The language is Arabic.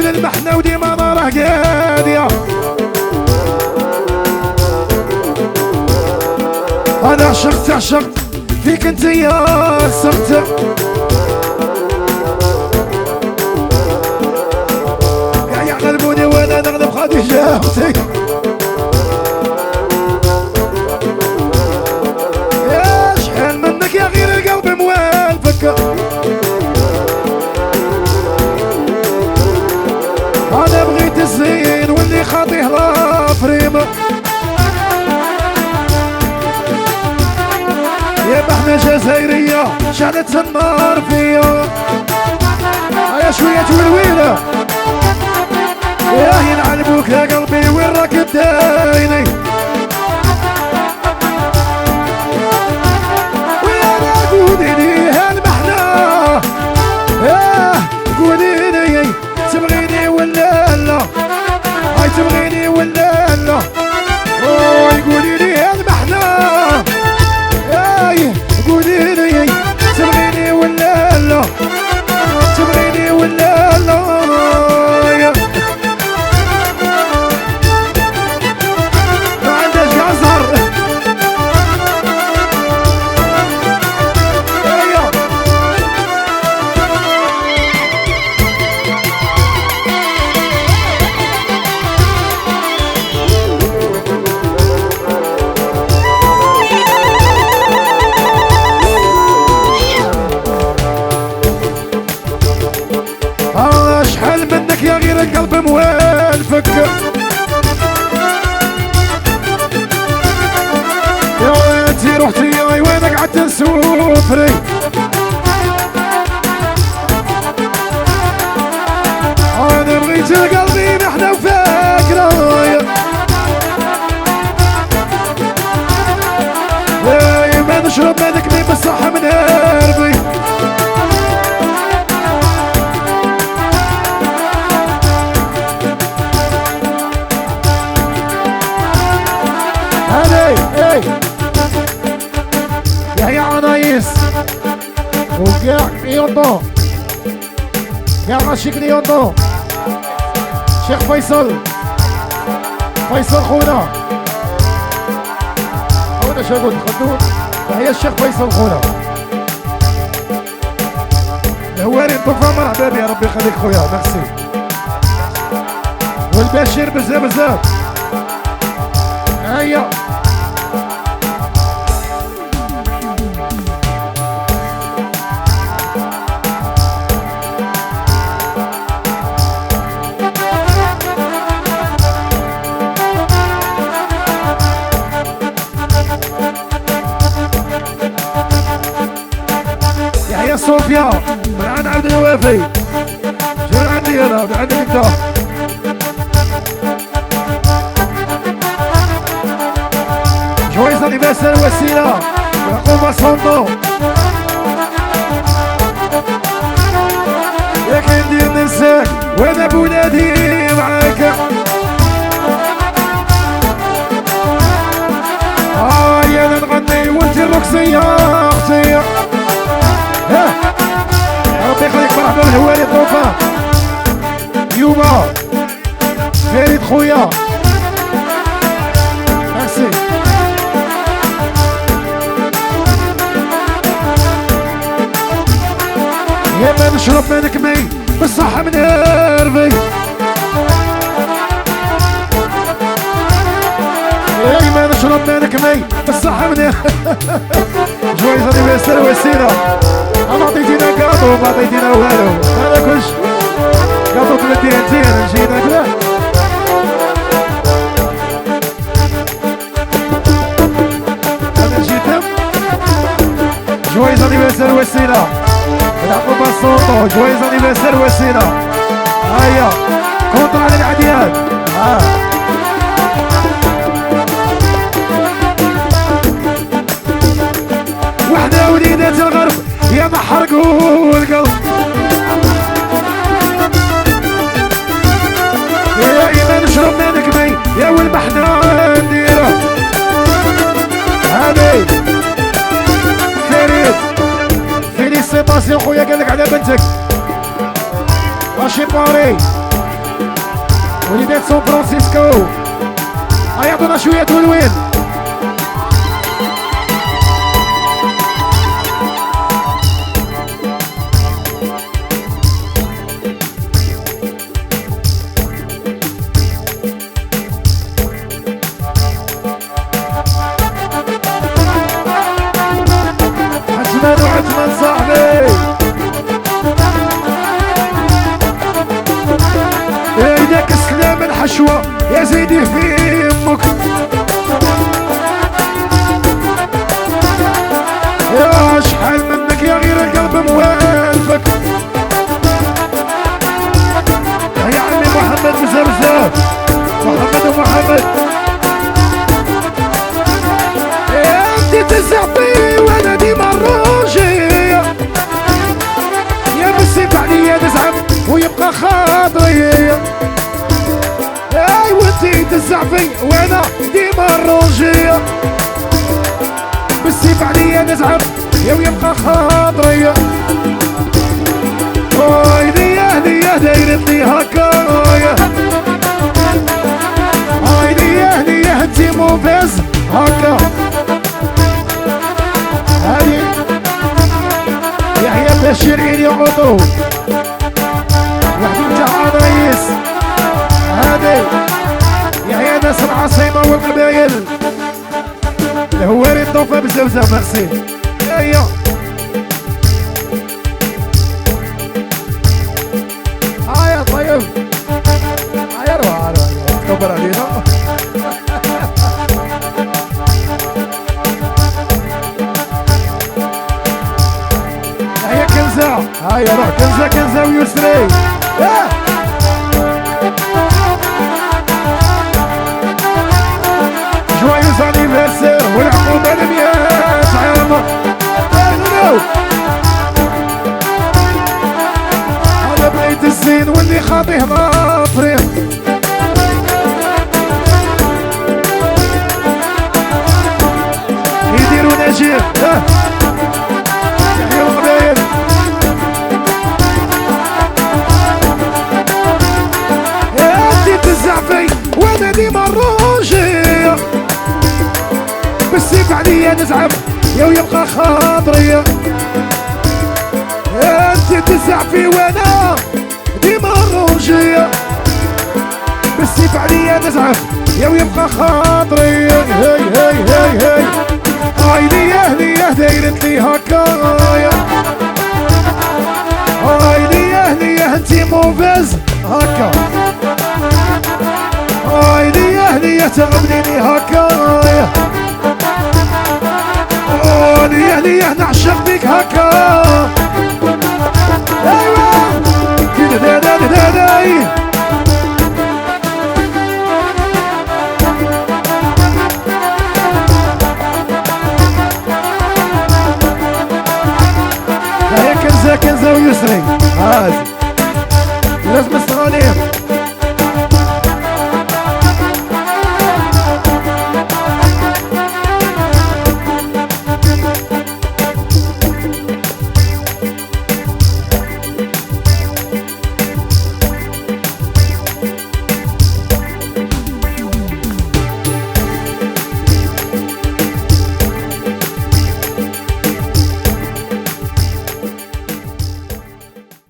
المحنة وديما نارة قادية. أنا عشقت فيك انت يا سرت، يا غلبوني وانا نغلب خديجة اختي. يا شحال منك يا غير القلب موالفك، أنا بغيت الزين واللي خاطيه لا فريمة. يا محنة جزائرية شعلت النار فيا، يا شوية والويلة يا ينعلموك يا قلبي وين راك دايني. ويا قولي لي هالمحنة قولي لي تبغيني ولا لا، هاي تبغيني ولا لا. اوي قولي لي هالمحنة قولي لي تبغيني ولا لا، تبغيني ولا لا. ما عندهاش قاع زهر. شحال منك يا غير القلب موالفك، يا وينتي روحتي يا وين قعدت نسوفري. انا بغيت قلبي محنة وفاكرة، ما نشرب ما نكمي بالصحة من قلبي. يا عنايس وكاع ليوندو، كاع عاشق ليوندو، شيخ فيصل خونا شاقول خدوه. تحية الشيخ فيصل خونا الهواري الطفا. مرحبا يا ربي يخليك خويا، ميرسي. والبشير بزاف هيا. يا صوفيا من عند عبد الوافي، شنو عندي انا من عندك انت؟ جويز انيفرسير وسيله يعقوب صندوق، يا كي ندير ننساك وانا بولادي معاك. يا انا نغني وانت الرقصيه اختي. ربي يخليك. مرحبا بالهواري الطوفان يوما فريد خويا، ميرسي. يا ما نشرب ما نكمي بالصحة من قلبي، يا ما نشرب ما نكمي بالصحة من جويز انيفرسير وسيلة. ما عطيتينا كاطو ما عطيتينا والو، هذا كلش كاطو تمدينتين نجينا كذا. انا جيتم جويز انيفرسير وسيلة يعقوب الصوتو، جويز انيفرسير وسيلة. هيا كونتر على العديان. ما حنا نديره هاني فريد فيليسيتاسيون خويا قالك على بنتك ماشي باري وليدات سان فرانسيسكو عيطونا شويه تولوين عثمان صاحبي ايدك السلام الحشوة يا زيدي في امك يا شحال منك يا غير القلب موالفك يا عمي محمد بزاف محمد ومحمد انت تزعبي وانا ديما الروجية يا بسيب عليا نزعم ويبقى خاطري اي وانتي تزعبي وانا ديما الروجية بسيب عليا نزعم يا ويبقى خاطري هاي هدية دايرت لي هكايا هاي هدية انتي موفيز هكا هادي يحيى بشيرين يقعدوا وحدي جهاد رئيس هادي يحيى ناس العاصمة والقبايل الهواري الضوفة بزوزة ميرسي هيا هيا طيب هيا روح كبر علينا هيا روح كنزة ويسري جوايوز انيفرسير والعقوبة ل100 عام انا بغيت الزين واللي خاطيه مطريق يديروا نجيب يحيوا القبايل تزعفي وانا ديما الروجية بالسيف عليا نزعم يا ويبقى خاطري انت تزعفي وانا ديما الروجية بالسيف عليا نزعم يا ويبقى خاطري هاي هاي هاي هاي هاي ليه دايرت لي هكايا هاي ليه انتي موفيز هكا هاي ليه تغبنيني هكايا ليه نعشق بيك هكا ايوا